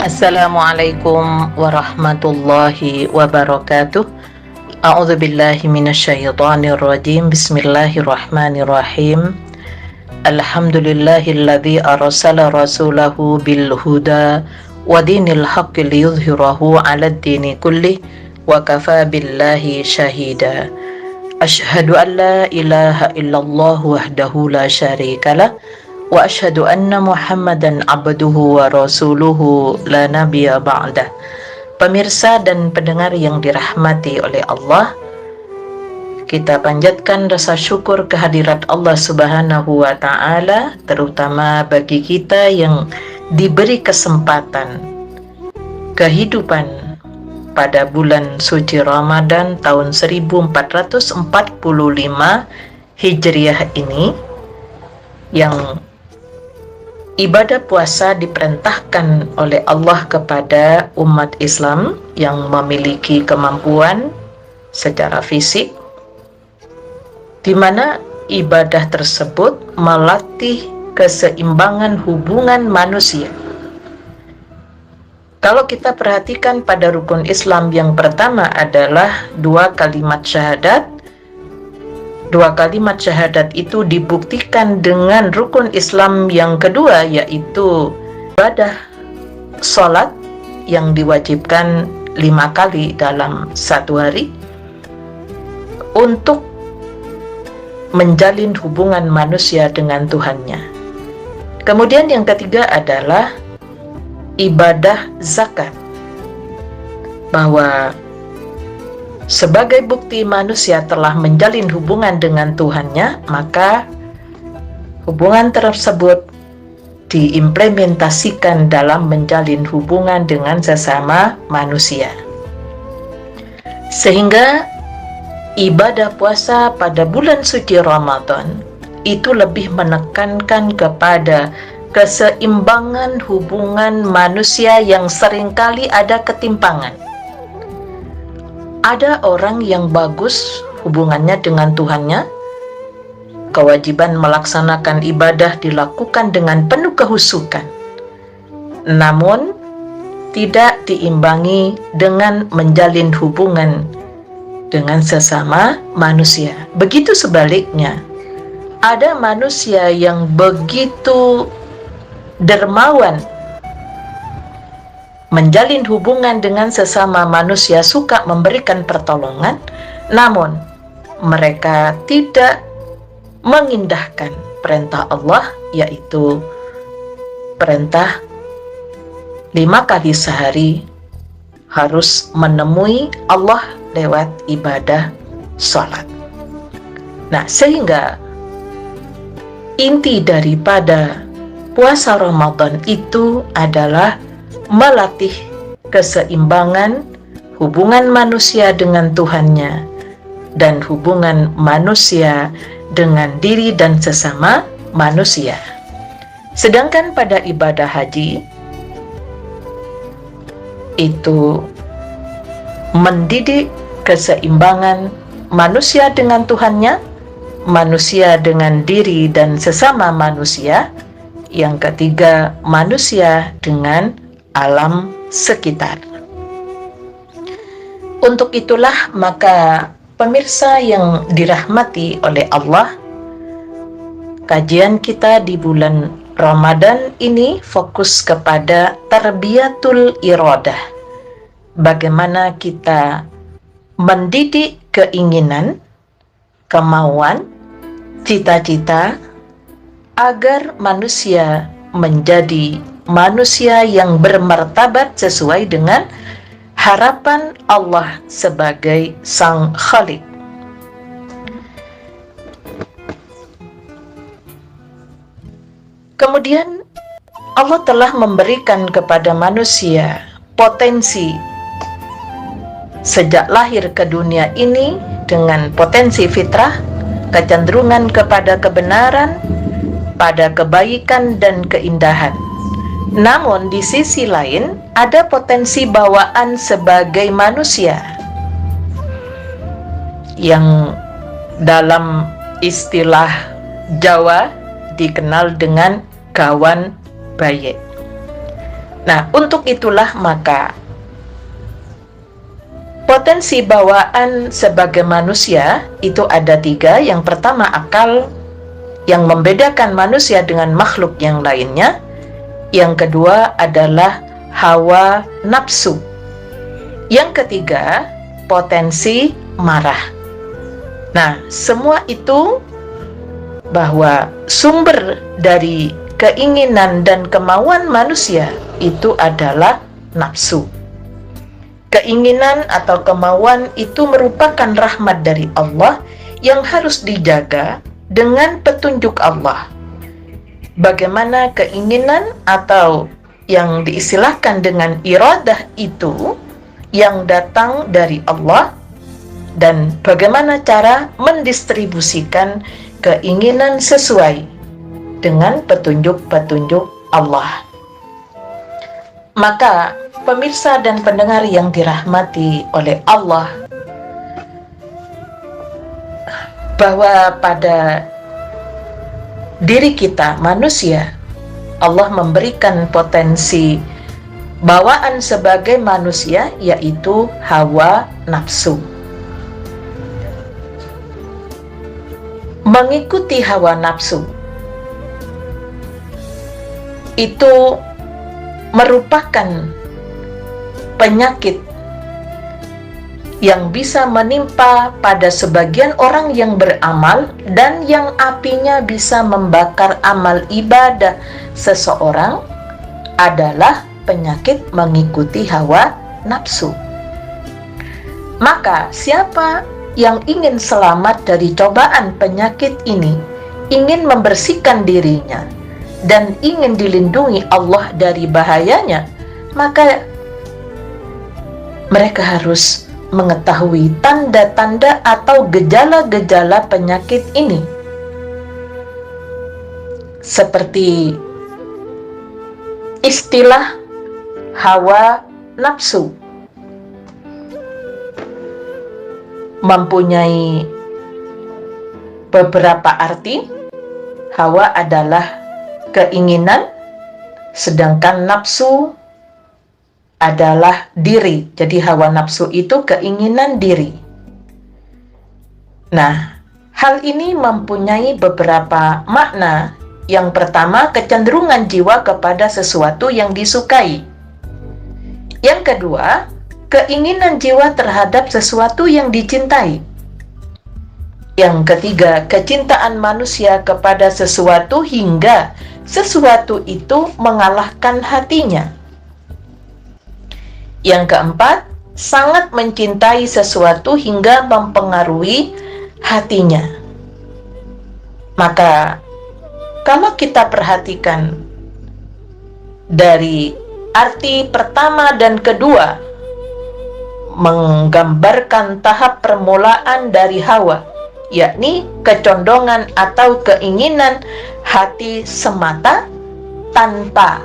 Assalamualaikum warahmatullahi wabarakatuh. A'udzu billahi minasyaitonir rajim. Bismillahirrahmanirrahim. Alhamdulillahilladzi arsala rasulahu bil huda wa dinil haqqi liyudhhirahu 'alad dini kulli wa kafa billahi syahida. Asyhadu an la ilaha illallah wahdahu la syarikalah wa asyhadu anna Muhammadan abduhu wa rasuluhu la nabiyya ba'dah. Pemirsa dan pendengar yang dirahmati oleh Allah, kita panjatkan rasa syukur kehadirat Allah Subhanahu wa taala, terutama bagi kita yang diberi kesempatan kehidupan pada bulan suci Ramadan tahun 1445 Hijriah ini, yang ibadah puasa diperintahkan oleh Allah kepada umat Islam yang memiliki kemampuan secara fisik, di mana ibadah tersebut melatih keseimbangan hubungan manusia. Kalau kita perhatikan pada rukun Islam yang pertama adalah dua kalimat syahadat. Dua kalimat syahadat itu dibuktikan dengan rukun Islam yang kedua, yaitu ibadah sholat yang diwajibkan 5 kali dalam satu hari untuk menjalin hubungan manusia dengan Tuhannya. Kemudian yang ketiga adalah ibadah zakat, bahwa sebagai bukti manusia telah menjalin hubungan dengan Tuhannya, maka hubungan tersebut diimplementasikan dalam menjalin hubungan dengan sesama manusia. Sehingga ibadah puasa pada bulan suci Ramadan itu lebih menekankan kepada keseimbangan hubungan manusia yang seringkali ada ketimpangan. Ada orang yang bagus hubungannya dengan Tuhannya, kewajiban melaksanakan ibadah dilakukan dengan penuh kehusukan, namun tidak diimbangi dengan menjalin hubungan dengan sesama manusia. Begitu sebaliknya, ada manusia yang begitu dermawan, menjalin hubungan dengan sesama manusia, suka memberikan pertolongan, namun mereka tidak mengindahkan perintah Allah, yaitu perintah 5 kali sehari harus menemui Allah lewat ibadah sholat. Nah, sehingga inti daripada puasa Ramadan itu adalah melatih keseimbangan hubungan manusia dengan Tuhannya dan hubungan manusia dengan diri dan sesama manusia. Sedangkan pada ibadah haji itu mendidik keseimbangan manusia dengan Tuhannya, manusia dengan diri dan sesama manusia, yang ketiga manusia dengan alam sekitar. Untuk itulah maka pemirsa yang dirahmati oleh Allah, kajian kita di bulan Ramadan ini fokus kepada tarbiyatul iradah. Bagaimana kita mendidik keinginan, kemauan, cita-cita agar manusia menjadi manusia yang bermartabat sesuai dengan harapan Allah sebagai Sang Khalik. Kemudian Allah telah memberikan kepada manusia potensi sejak lahir ke dunia ini dengan potensi fitrah, kecenderungan kepada kebenaran, pada kebaikan dan keindahan. Namun di sisi lain ada potensi bawaan sebagai manusia yang dalam istilah Jawa dikenal dengan gawan bayek. Nah, untuk itulah maka potensi bawaan sebagai manusia itu ada 3. Yang pertama, akal yang membedakan manusia dengan makhluk yang lainnya. Yang kedua adalah hawa nafsu. Yang ketiga, potensi marah. Nah, semua itu bahwa sumber dari keinginan dan kemauan manusia itu adalah nafsu. Keinginan atau kemauan itu merupakan rahmat dari Allah yang harus dijaga dengan petunjuk Allah. Bagaimana keinginan atau yang diistilahkan dengan iradah itu yang datang dari Allah, dan bagaimana cara mendistribusikan keinginan sesuai dengan petunjuk-petunjuk Allah. Maka pemirsa dan pendengar yang dirahmati oleh Allah, bahwa pada diri kita manusia, Allah memberikan potensi bawaan sebagai manusia, yaitu hawa nafsu. Mengikuti hawa nafsu itu merupakan penyakit yang bisa menimpa pada sebagian orang yang beramal, dan yang apinya bisa membakar amal ibadah seseorang adalah penyakit mengikuti hawa nafsu. Maka siapa yang ingin selamat dari cobaan penyakit ini, ingin membersihkan dirinya, dan ingin dilindungi Allah dari bahayanya, maka mereka harus mengetahui tanda-tanda atau gejala-gejala penyakit ini, seperti istilah hawa nafsu mempunyai beberapa arti. Hawa adalah keinginan, sedangkan nafsu adalah diri. Jadi hawa nafsu itu keinginan diri. Nah, hal ini mempunyai beberapa makna. Yang pertama, kecenderungan jiwa kepada sesuatu yang disukai. Yang kedua, keinginan jiwa terhadap sesuatu yang dicintai. Yang ketiga, kecintaan manusia kepada sesuatu hingga sesuatu itu mengalahkan hatinya. Yang keempat, sangat mencintai sesuatu hingga mempengaruhi hatinya. Maka kalau kita perhatikan dari arti pertama dan kedua, menggambarkan tahap permulaan dari hawa, yakni kecondongan atau keinginan hati semata tanpa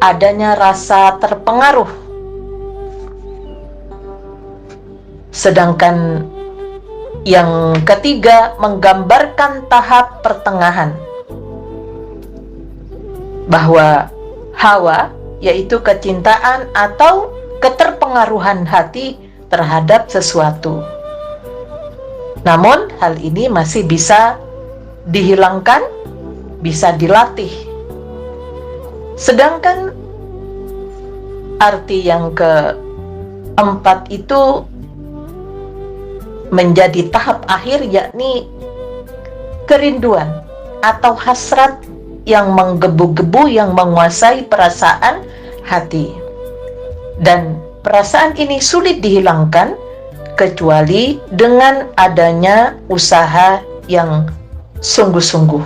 adanya rasa terpengaruh. Sedangkan yang ketiga menggambarkan tahap pertengahan, bahwa hawa yaitu kecintaan atau keterpengaruhan hati terhadap sesuatu. Namun hal ini masih bisa dihilangkan, bisa dilatih. Sedangkan arti yang keempat itu menjadi tahap akhir, yakni kerinduan atau hasrat yang menggebu-gebu, yang menguasai perasaan hati. Dan perasaan ini sulit dihilangkan kecuali dengan adanya usaha yang sungguh-sungguh.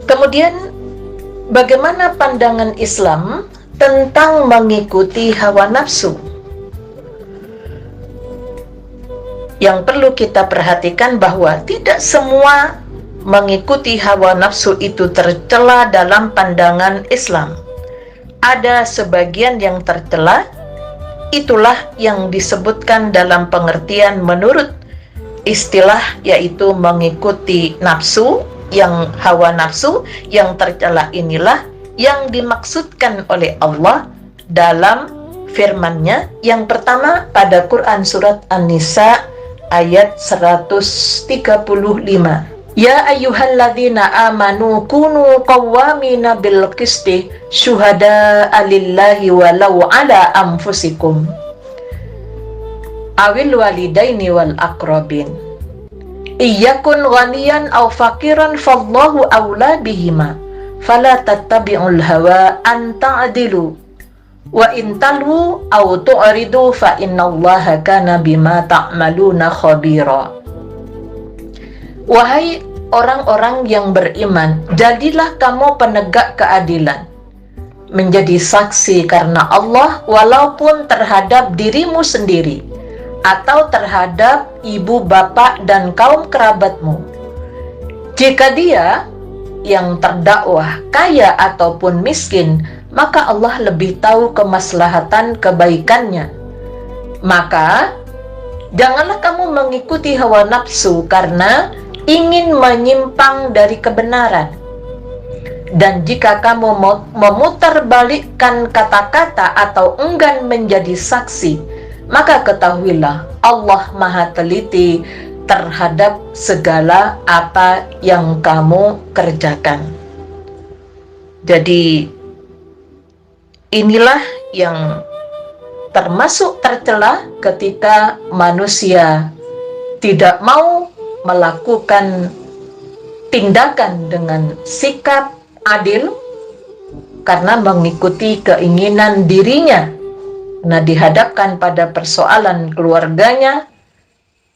Kemudian, bagaimana pandangan Islam tentang mengikuti hawa nafsu? Yang perlu kita perhatikan bahwa tidak semua mengikuti hawa nafsu itu tercela dalam pandangan Islam. Ada sebagian yang tercela, itulah yang disebutkan dalam pengertian menurut istilah, yaitu mengikuti nafsu yang hawa nafsu yang tercela inilah yang dimaksudkan oleh Allah dalam firman-Nya yang pertama pada Quran surat An-Nisa ayat 135. Ya ayyuhalladzina amanu kunu qawwamina bil qisti syuhada'a lillahi walau ala anfusikum awil walidaini wal aqrabin iyakun ghaniyan aw faqiran fallahu awla bihima fala tattabi'ul hawa an ta'dilu wa in talwu aw tu'ridu fa innallaha kana bima ta'maluna khabira. Wahai orang-orang yang beriman, jadilah kamu penegak keadilan, menjadi saksi karena Allah walaupun terhadap dirimu sendiri atau terhadap ibu, bapak, dan kaum kerabatmu. Jika dia yang terdakwah kaya ataupun miskin, maka Allah lebih tahu kemaslahatan kebaikannya. Maka janganlah kamu mengikuti hawa nafsu karena ingin menyimpang dari kebenaran. Dan jika kamu memutarbalikkan kata-kata atau enggan menjadi saksi, maka ketahuilah Allah Maha Teliti terhadap segala apa yang kamu kerjakan. Jadi inilah yang termasuk tercela ketika manusia tidak mau melakukan tindakan dengan sikap adil karena mengikuti keinginan dirinya. Nah, dihadapkan pada persoalan keluarganya,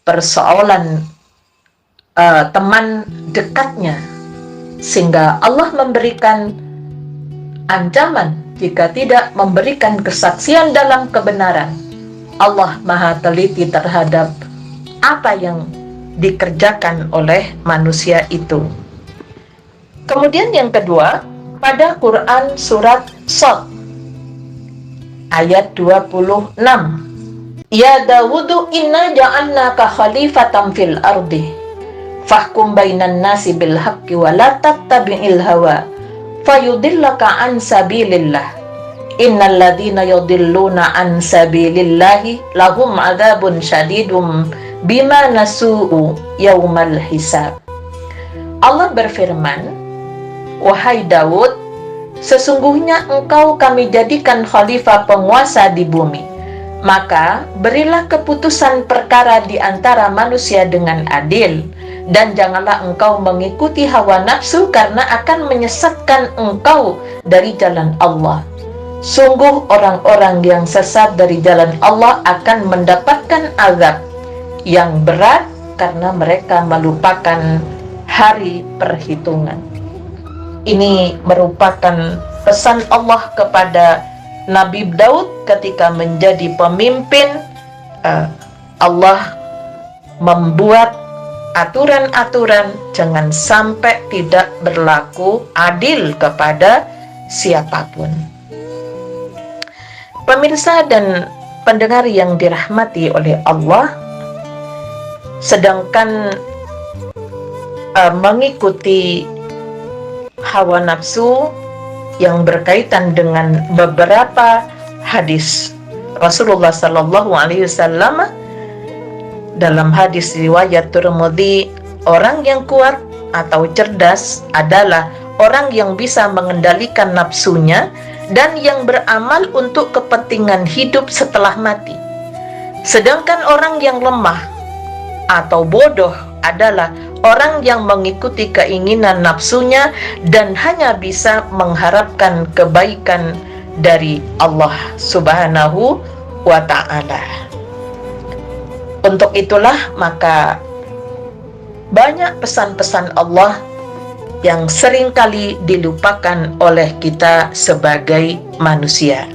persoalan teman dekatnya, sehingga Allah memberikan ancaman jika tidak memberikan kesaksian dalam kebenaran. Allah Maha Teliti terhadap apa yang dikerjakan oleh manusia itu. Kemudian yang kedua, pada Quran surat Shad ayat 26. Ya Dawudu inna ja'alnaka khalifatan fil ardi fahkum bainan nasi bil haqqi wa la tattabi'il hawa fayudillaka an sabilillah innal ladzina yudilluna an sabilillahi lahum adzabun syadidum bima nasu'u yaumal hisab. Allah berfirman, wahai Daud, sesungguhnya engkau kami jadikan khalifah penguasa di bumi. Maka berilah keputusan perkara di antara manusia dengan adil, dan janganlah engkau mengikuti hawa nafsu karena akan menyesatkan engkau dari jalan Allah. Sungguh orang-orang yang sesat dari jalan Allah akan mendapatkan azab yang berat karena mereka melupakan hari perhitungan. Ini merupakan pesan Allah kepada Nabi Daud ketika menjadi pemimpin. Allah membuat aturan-aturan jangan sampai tidak berlaku adil kepada siapapun. Pemirsa dan pendengar yang dirahmati oleh Allah, sedangkan mengikuti hawa nafsu yang berkaitan dengan beberapa hadis Rasulullah Sallallahu Alaihi Wasallam, dalam hadis riwayat Tirmidzi, orang yang kuat atau cerdas adalah orang yang bisa mengendalikan nafsunya dan yang beramal untuk kepentingan hidup setelah mati. Sedangkan orang yang lemah atau bodoh adalah orang yang mengikuti keinginan nafsunya dan hanya bisa mengharapkan kebaikan dari Allah Subhanahu wa Ta'ala. Untuk itulah maka banyak pesan-pesan Allah yang seringkali dilupakan oleh kita sebagai manusia.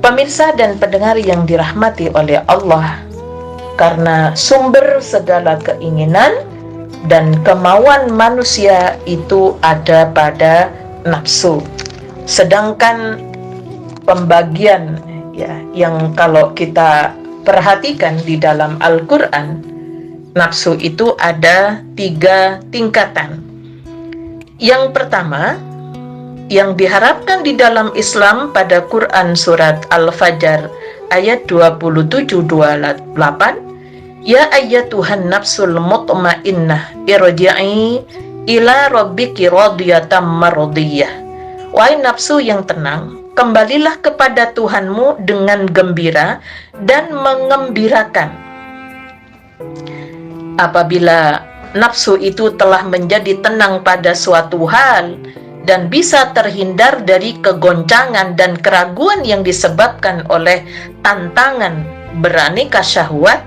Pemirsa dan pendengar yang dirahmati oleh Allah, karena sumber segala keinginan dan kemauan manusia itu ada pada nafsu. Sedangkan pembagian yang kalau kita perhatikan di dalam Al-Quran, nafsu itu ada 3 tingkatan. Yang pertama, yang diharapkan di dalam Islam pada Quran surat Al-Fajr ayat 27-28, ya ayyatuhan nafsul mutmainnah irji'i ila rabbiki radiyatan mardiyah. Wahai nafsu yang tenang, kembalilah kepada Tuhanmu dengan gembira dan mengembirakan. Apabila nafsu itu telah menjadi tenang pada suatu hal dan bisa terhindar dari kegoncangan dan keraguan yang disebabkan oleh tantangan beraneka syahwat,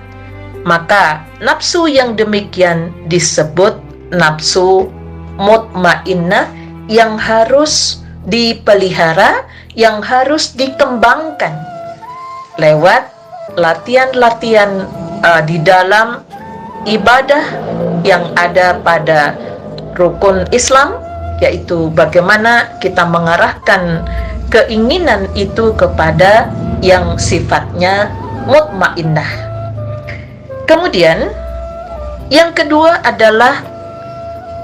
maka nafsu yang demikian disebut nafsu mutmainnah yang harus dipelihara, yang harus dikembangkan lewat latihan-latihan di dalam ibadah yang ada pada rukun Islam, yaitu bagaimana kita mengarahkan keinginan itu kepada yang sifatnya mutmainnah. Kemudian yang kedua adalah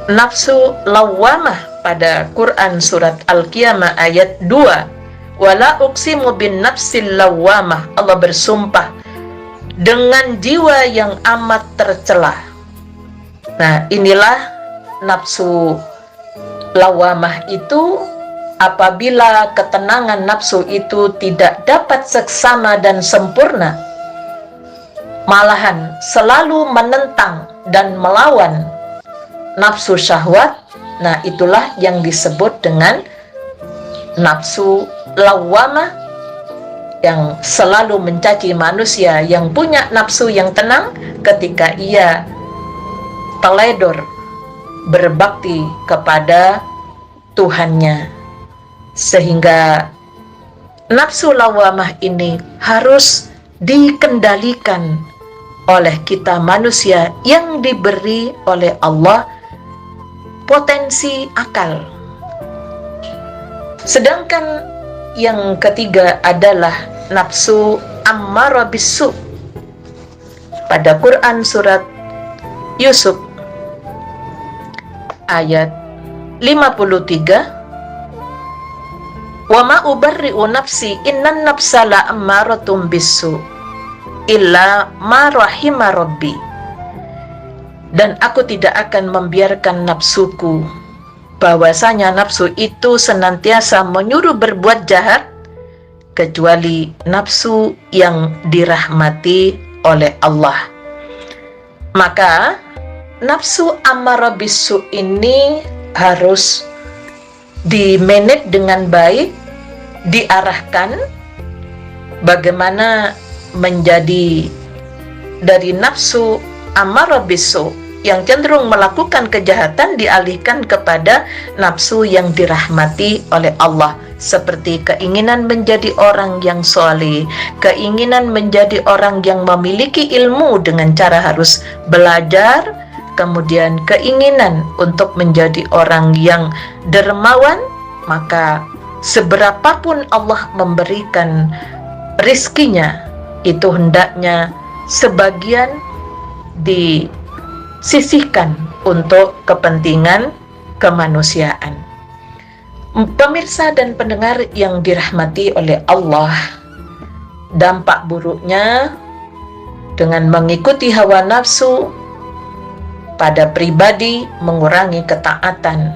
nafsu lawwamah pada Quran surat Al-Qiyamah ayat 2. Wala uqsimu bin nafsil lawwamah. Allah bersumpah dengan jiwa yang amat tercela. Nah, inilah nafsu lawamah itu. Apabila ketenangan nafsu itu tidak dapat seksama dan sempurna, malahan selalu menentang dan melawan nafsu syahwat, nah itulah yang disebut dengan nafsu lawamah, yang selalu mencaci manusia yang punya nafsu yang tenang ketika ia teledor berbakti kepada Tuhannya. Sehingga nafsu lawamah ini harus dikendalikan oleh kita manusia yang diberi oleh Allah potensi akal. Sedangkan yang ketiga adalah nafsu ammarah bisu. Pada Quran surat Yusuf ayat 53, wa ma ubarri'u nafsi innan nafsa la ammaratum bisu illa ma rahima rabbi. Dan aku tidak akan membiarkan nafsuku, bahwasanya nafsu itu senantiasa menyuruh berbuat jahat, kecuali nafsu yang dirahmati oleh Allah. Maka nafsu ammarah bisu ini harus dimanage dengan baik, diarahkan bagaimana menjadi dari nafsu ammarah bisu yang cenderung melakukan kejahatan dialihkan kepada nafsu yang dirahmati oleh Allah, seperti keinginan menjadi orang yang soleh, keinginan menjadi orang yang memiliki ilmu dengan cara harus belajar, kemudian keinginan untuk menjadi orang yang dermawan. Maka seberapapun Allah memberikan rizkinya, itu hendaknya sebagian disisihkan untuk kepentingan kemanusiaan. Pemirsa dan pendengar yang dirahmati oleh Allah, dampak buruknya dengan mengikuti hawa nafsu pada pribadi mengurangi ketaatan,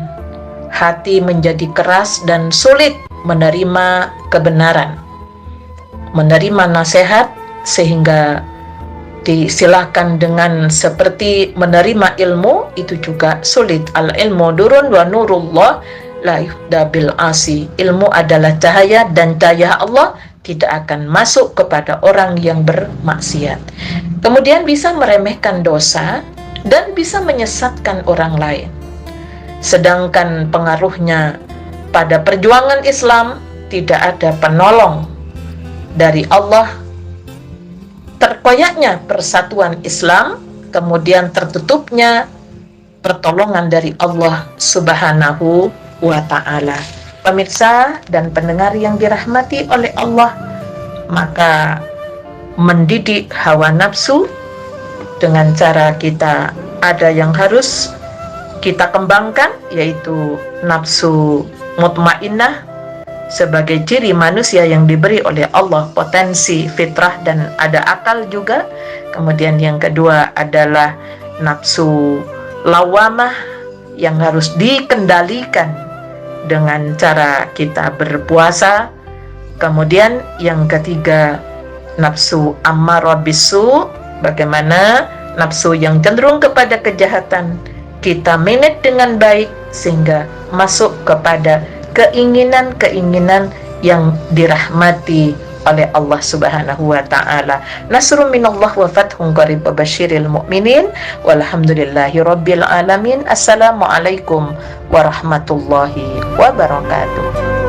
hati menjadi keras dan sulit menerima kebenaran, menerima nasihat, sehingga disilahkan dengan seperti menerima ilmu itu juga sulit. Al ilmu nurun wa nurullah la yuhda bil asi. Ilmu adalah cahaya dan cahaya Allah tidak akan masuk kepada orang yang bermaksiat. Kemudian bisa meremehkan dosa dan bisa menyesatkan orang lain. Sedangkan pengaruhnya pada perjuangan Islam tidak ada penolong dari Allah. Terkoyaknya persatuan Islam, kemudian tertutupnya pertolongan dari Allah Subhanahu wa Ta'ala. Pemirsa dan pendengar yang dirahmati oleh Allah, maka mendidik hawa nafsu dengan cara kita ada yang harus kita kembangkan, yaitu nafsu mutmainnah sebagai ciri manusia yang diberi oleh Allah potensi fitrah dan ada akal juga. Kemudian yang kedua adalah nafsu lawamah yang harus dikendalikan dengan cara kita berpuasa. Kemudian yang ketiga nafsu ammarah bisu, bagaimana nafsu yang cenderung kepada kejahatan kita manage dengan baik sehingga masuk kepada keinginan-keinginan yang dirahmati oleh Allah Subhanahu wa taala. Nasrun minallah wa fathun qarib wa basyiril mu'minin walhamdulillahi rabbil alamin. Assalamualaikum warahmatullahi wabarakatuh.